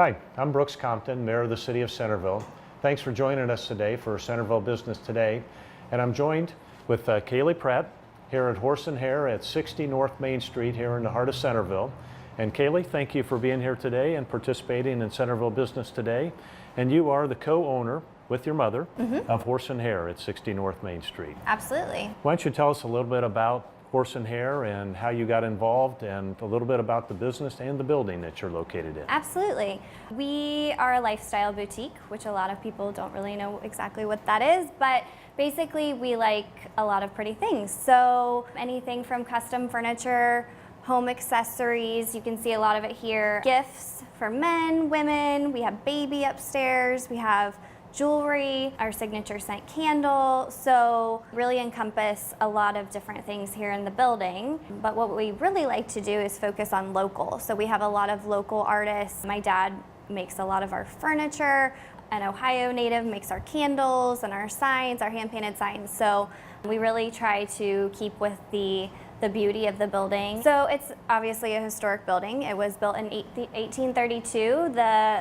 Hi, I'm Brooks Compton, Mayor of the City of Centerville. Thanks for joining us today for Centerville Business Today. And I'm joined with Kaylee Pratt here at Horse and Hare at 60 North Main Street here in the heart of Centerville. And Kaylee, thank you for being here today and participating in Centerville Business Today. And you are the co-owner with your mother of Horse and Hare at 60 North Main Street. Absolutely. Why don't you tell us a little bit about Horse and Hare and how you got involved and a little bit about the business and the building that you're located in. Absolutely. We are a lifestyle boutique, which a lot of people don't really know exactly what that is, but basically we like a lot of pretty things. So anything from custom furniture, home accessories, you can see a lot of it here, gifts for men, women, we have baby upstairs, we have jewelry, our signature scent candle, so really encompass a lot of different things here in the building. But what we really like to do is focus on local. So we have a lot of local artists. My dad makes a lot of our furniture. An Ohio native makes our candles and our signs, our hand-painted signs. So we really try to keep with the beauty of the building. So it's obviously a historic building. It was built in 1832.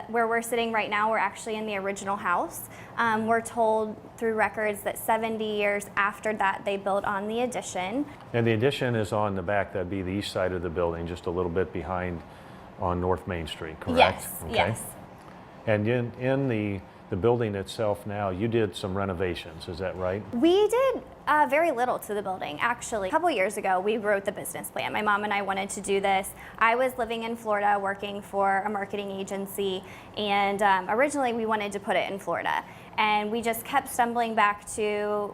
Where we're sitting right now, we're actually in the original house. We're told through records that 70 years after that, they built on the addition. And the addition is on the back, that'd be the east side of the building, just a little bit behind on North Main Street, correct? Yes, okay. Yes. And in the building itself now, you did some renovations, is that right? We did very little to the building, actually. A couple years ago, we wrote the business plan. My mom and I wanted to do this. I was living in Florida working for a marketing agency, and originally we wanted to put it in Florida. And we just kept stumbling back to,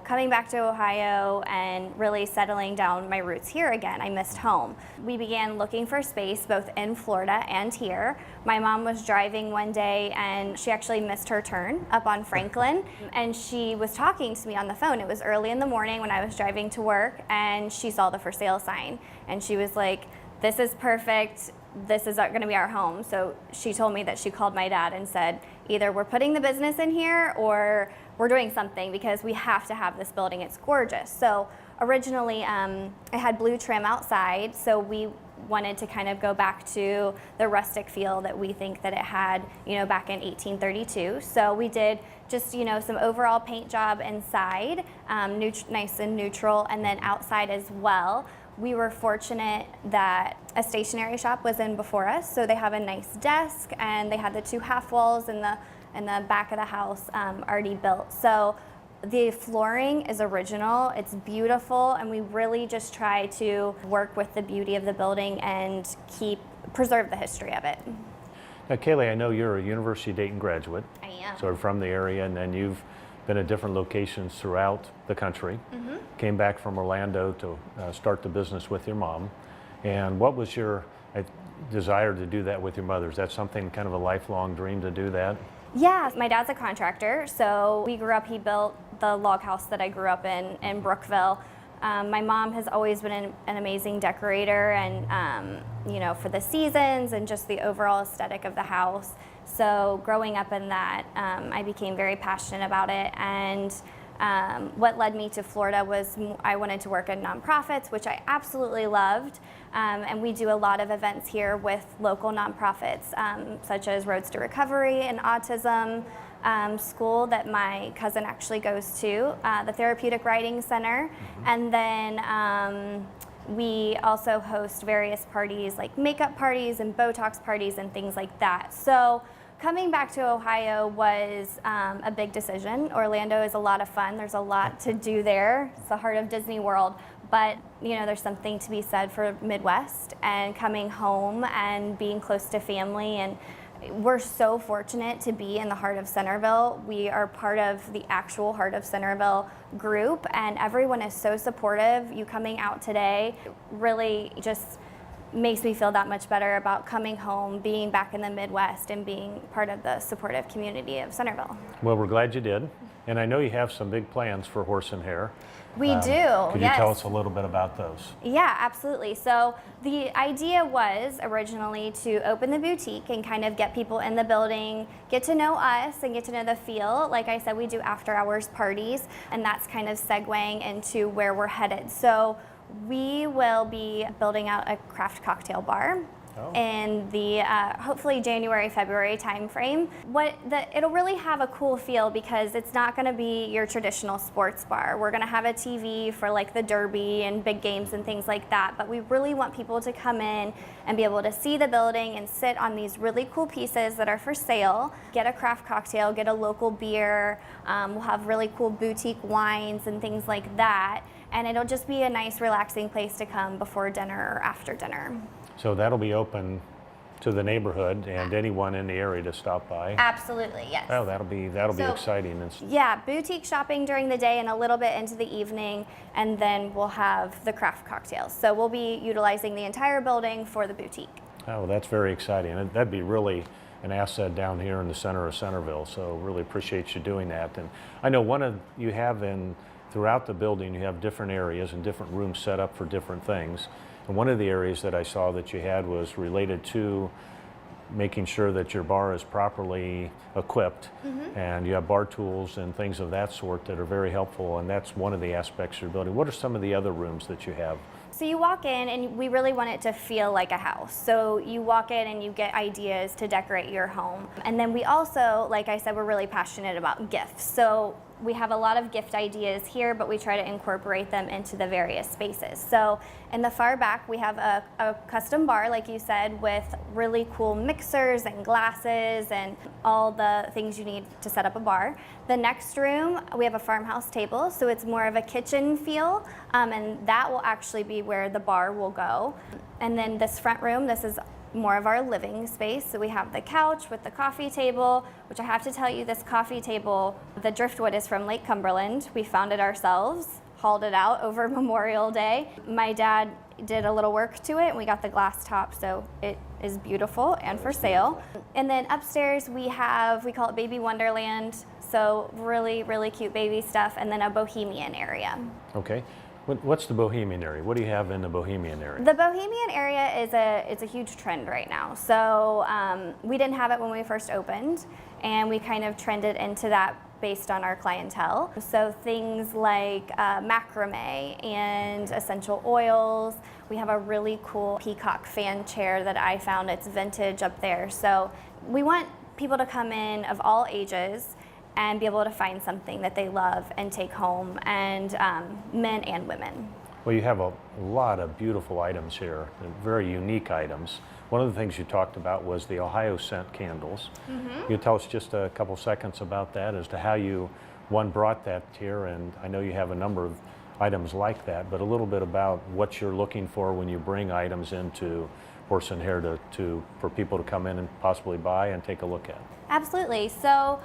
coming back to Ohio and really settling down my roots here again. I missed home. We began looking for space both in Florida and here. My mom was driving one day and she actually missed her turn up on Franklin. And she was talking to me on the phone. It was early in the morning when I was driving to work, and she saw the for sale sign. And she was like, "This is perfect. This is going to be our home." So she told me that she called my dad and said, either we're putting the business in here or we're doing something because we have to have this building. It's gorgeous. So originally it had blue trim outside, so we wanted to kind of go back to the rustic feel that we think that it had, back in 1832. So we did just, some overall paint job inside, nice and neutral, and then outside as well. We were fortunate that a stationery shop was in before us, so they have a nice desk, and they had the two half walls in the back of the house already built. So the flooring is original, it's beautiful, and we really just try to work with the beauty of the building and preserve the history of it. Now, Kaylee, I know you're a University of Dayton graduate. I am. So from the area, and then you've been at different locations throughout the country. Came back from Orlando to start the business with your mom. And what was your desire to do that with your mother? Is that something kind of a lifelong dream to do that? Yeah, my dad's a contractor, so we grew up, he built the log house that I grew up in Brookville. My mom has always been an amazing decorator and, for the seasons and just the overall aesthetic of the house. So growing up in that, I became very passionate about it. And what led me to Florida was I wanted to work in nonprofits, which I absolutely loved. And we do a lot of events here with local nonprofits, such as Roads to Recovery and Autism school that my cousin actually goes to, the Therapeutic Writing Center. And then we also host various parties like makeup parties and Botox parties and things like that. So coming back to Ohio was a big decision. Orlando is a lot of fun. There's a lot to do there. It's the heart of Disney World. But, there's something to be said for Midwest and coming home and being close to family. And we're so fortunate to be in the heart of Centerville. We are part of the actual Heart of Centerville group, and everyone is so supportive. You coming out today really just makes me feel that much better about coming home, being back in the Midwest, and being part of the supportive community of Centerville. Well, we're glad you did. And I know you have some big plans for Horse and Hare. We do, Could you tell us a little bit about those? Yeah, absolutely. So the idea was originally to open the boutique and kind of get people in the building, get to know us and get to know the feel. Like I said, we do after hours parties, and that's kind of segueing into where we're headed. So we will be building out a craft cocktail bar. in the hopefully January, February timeframe. It'll really have a cool feel because it's not going to be your traditional sports bar. We're going to have a TV for like the Derby and big games and things like that, but we really want people to come in and be able to see the building and sit on these really cool pieces that are for sale, get a craft cocktail, get a local beer. We'll have really cool boutique wines and things like that, and it'll just be a nice relaxing place to come before dinner or after dinner. So that'll be open to the neighborhood and anyone in the area to stop by. Absolutely, yes. Oh, that'll be exciting. Yeah, boutique shopping during the day and a little bit into the evening, and then we'll have the craft cocktails. So we'll be utilizing the entire building for the boutique. Oh, that's very exciting. And that'd be really an asset down here in the center of Centerville. So really appreciate you doing that. And I know throughout the building, you have different areas and different rooms set up for different things. And one of the areas that I saw that you had was related to making sure that your bar is properly equipped, and you have bar tools and things of that sort that are very helpful, and that's one of the aspects of your building. What are some of the other rooms that you have? So you walk in and we really want it to feel like a house. So you walk in and you get ideas to decorate your home. And then we also, like I said, we're really passionate about gifts. So we have a lot of gift ideas here, but we try to incorporate them into the various spaces. So in the far back, we have a custom bar, like you said, with really cool mixers and glasses and all the things you need to set up a bar. The next room, we have a farmhouse table, so it's more of a kitchen feel, and that will actually be where the bar will go. And then this front room, this is more of our living space. So we have the couch with the coffee table, which I have to tell you, this coffee table, the driftwood is from Lake Cumberland. We found it ourselves, hauled it out over Memorial Day. My dad did a little work to it and we got the glass top, so it is beautiful and for sale. And then upstairs we call it Baby Wonderland, so really, really cute baby stuff, and then a Bohemian Area. Okay. What's the Bohemian Area? What do you have in the Bohemian Area? The Bohemian Area it's a huge trend right now. So we didn't have it when we first opened, and we kind of trended into that based on our clientele. So things like macrame and essential oils. We have a really cool peacock fan chair that I found. It's vintage up there. So we want people to come in of all ages and be able to find something that they love and take home, and men and women. Well, you have a lot of beautiful items here, very unique items. One of the things you talked about was the Ohio scent candles. You tell us just a couple seconds about that as to how you, brought that here, and I know you have a number of items like that, but a little bit about what you're looking for when you bring items into Horse and Hare for people to come in and possibly buy and take a look at. Absolutely. So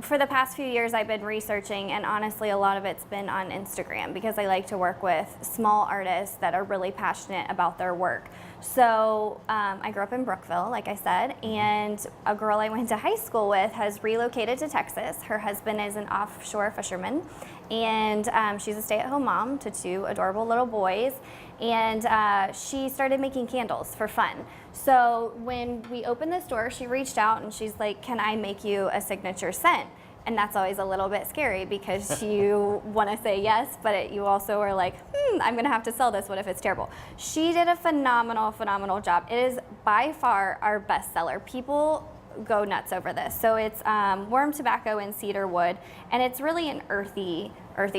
for the past few years I've been researching, and honestly a lot of it's been on Instagram because I like to work with small artists that are really passionate about their work. So I grew up in Brookville, like I said, and a girl I went to high school with has relocated to Texas. Her husband is an offshore fisherman, and she's a stay-at-home mom to two adorable little boys, and she started making candles for fun. So when we opened the store, she reached out and she's like, "Can I make you a signature scent?" And that's always a little bit scary because you want to say yes, but you also are like, I'm going to have to sell this. What if it's terrible? She did a phenomenal, phenomenal job. It is by far our best seller. People go nuts over this. So it's worm tobacco and cedar wood, and it's really an earthy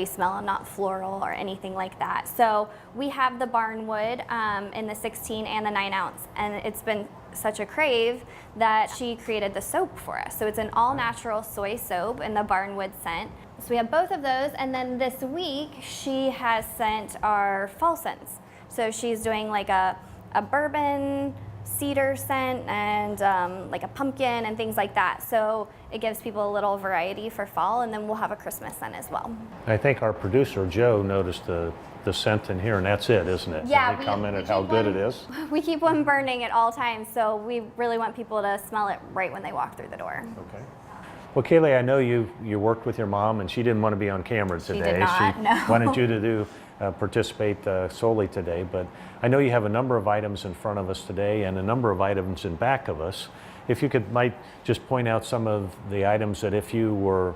smell and not floral or anything like that. So we have the barn wood in the 16 and the 9 ounce, and it's been such a crave that she created the soap for us. So it's an all natural soy soap in the barnwood scent. So we have both of those, and then this week she has sent our fall scents. So she's doing like a bourbon cedar scent and like a pumpkin and things like that. So it gives people a little variety for fall, and then we'll have a Christmas scent as well. I think our producer Joe noticed the scent in here, and that's it, isn't it? Yeah, and he commented how good it is. We keep one burning at all times, so we really want people to smell it right when they walk through the door. Okay. Well, Kaylee, I know you worked with your mom, and she didn't want to be on camera today. She did not, no. Wanted you to participate solely today, but I know you have a number of items in front of us today and a number of items in back of us. If you might just point out some of the items that if you were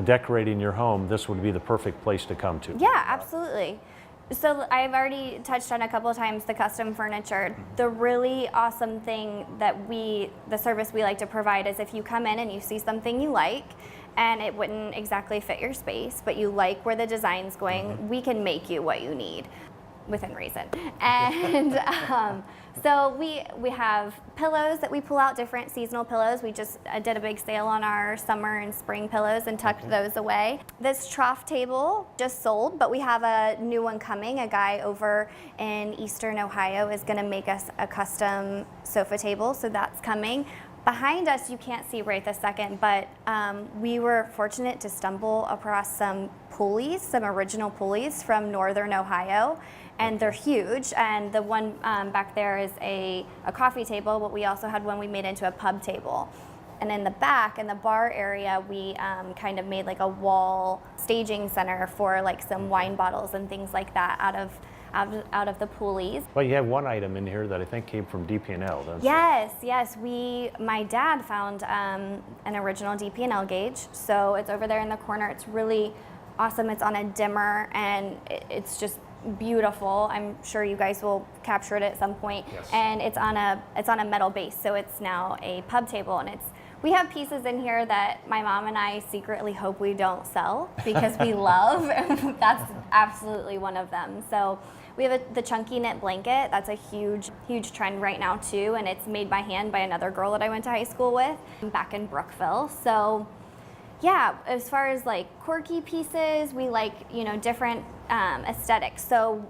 decorating your home, this would be the perfect place to come to. Yeah, absolutely. So I've already touched on a couple of times the custom furniture. The really awesome thing that the service we like to provide is if you come in and you see something you like, and it wouldn't exactly fit your space, but you like where the design's going, we can make you what you need within reason. And so we have pillows that we pull out, different seasonal pillows. We just did a big sale on our summer and spring pillows and tucked those away. This trough table just sold, but we have a new one coming. A guy over in Eastern Ohio is gonna make us a custom sofa table, so that's coming. Behind us, you can't see right this second, but we were fortunate to stumble across some pulleys, some original pulleys from Northern Ohio, and they're huge. And the one back there is a coffee table, but we also had one we made into a pub table. And in the back, in the bar area, we kind of made like a wall staging center for like some wine bottles and things like that out of the pulleys. Well, you have one item in here that I think came from DP&L, don't you? Yes. My dad found an original DP&L gauge, so it's over there in the corner. It's really awesome. It's on a dimmer, and it's just beautiful. I'm sure you guys will capture it at some point. Yes. And it's on a metal base, so it's now a pub table, and we have pieces in here that my mom and I secretly hope we don't sell because we love, and that's absolutely one of them. So we have the chunky knit blanket. That's a huge trend right now too, and it's made by hand by another girl that I went to high school with back in Brookville. So yeah, as far as like quirky pieces, we like, different aesthetics. So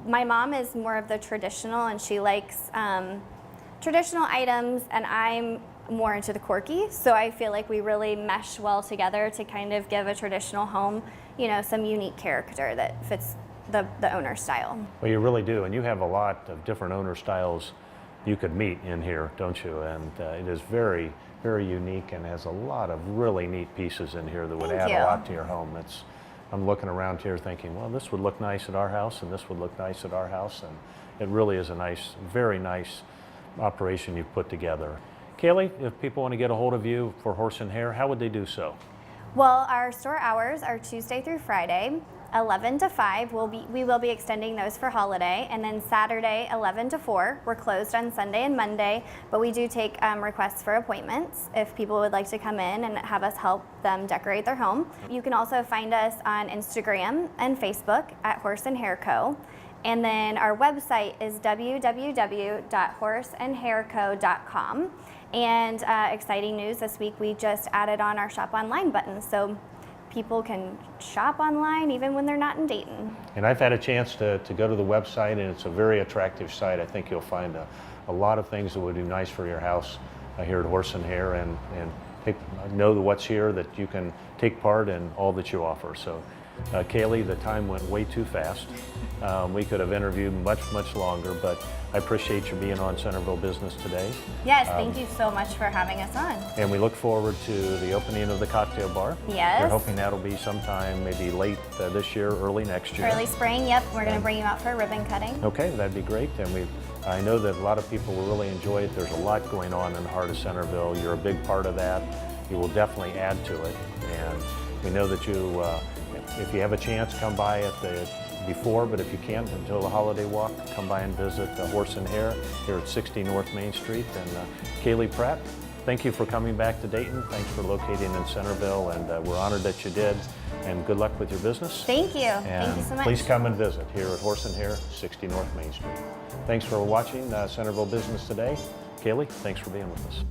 my mom is more of the traditional, and she likes traditional items, and I'm more into the quirky. So I feel like we really mesh well together to kind of give a traditional home, some unique character that fits the owner style. Well, you really do, and you have a lot of different owner styles you could meet in here, don't you? And it is very, very unique and has a lot of really neat pieces in here that would add a lot to your home. I'm looking around here thinking, well, this would look nice at our house, and this would look nice at our house, and it really is a nice, very nice operation you've put together. Kaylee, if people want to get a hold of you for Horse and Hare, how would they do so? Well, our store hours are Tuesday through Friday, 11 to 5. We will be extending those for holiday, and then Saturday 11 to 4. We're closed on Sunday and Monday, but we do take requests for appointments if people would like to come in and have us help them decorate their home. You can also find us on Instagram and Facebook at Horse and Hare Co. And then our website is www.horseandhareco.com. And exciting news this week, we just added on our shop online button, so people can shop online even when they're not in Dayton. And I've had a chance to go to the website, and it's a very attractive site. I think you'll find a lot of things that would be nice for your house here at Horse and Hare, and know what's here, that you can take part in all that you offer. So Kaylee, the time went way too fast. We could have interviewed much longer, but I appreciate you being on Centerville Business today. Yes, thank you so much for having us on. And we look forward to the opening of the cocktail bar. Yes. We're hoping that'll be sometime maybe late this year, early next year. Early spring, yep. We're going to bring you out for a ribbon cutting. Okay, that'd be great. And I know that a lot of people will really enjoy it. There's a lot going on in the heart of Centerville. You're a big part of that. You will definitely add to it. And we know that you, if you have a chance, come by before, but if you can't until the holiday walk, come by and visit Horse and Hare here at 60 North Main Street. And Kaylee Pratt, thank you for coming back to Dayton. Thanks for locating in Centerville, and we're honored that you did. And good luck with your business. Thank you. And thank you so much. Please come and visit here at Horse and Hare, 60 North Main Street. Thanks for watching Centerville Business Today. Kaylee, thanks for being with us.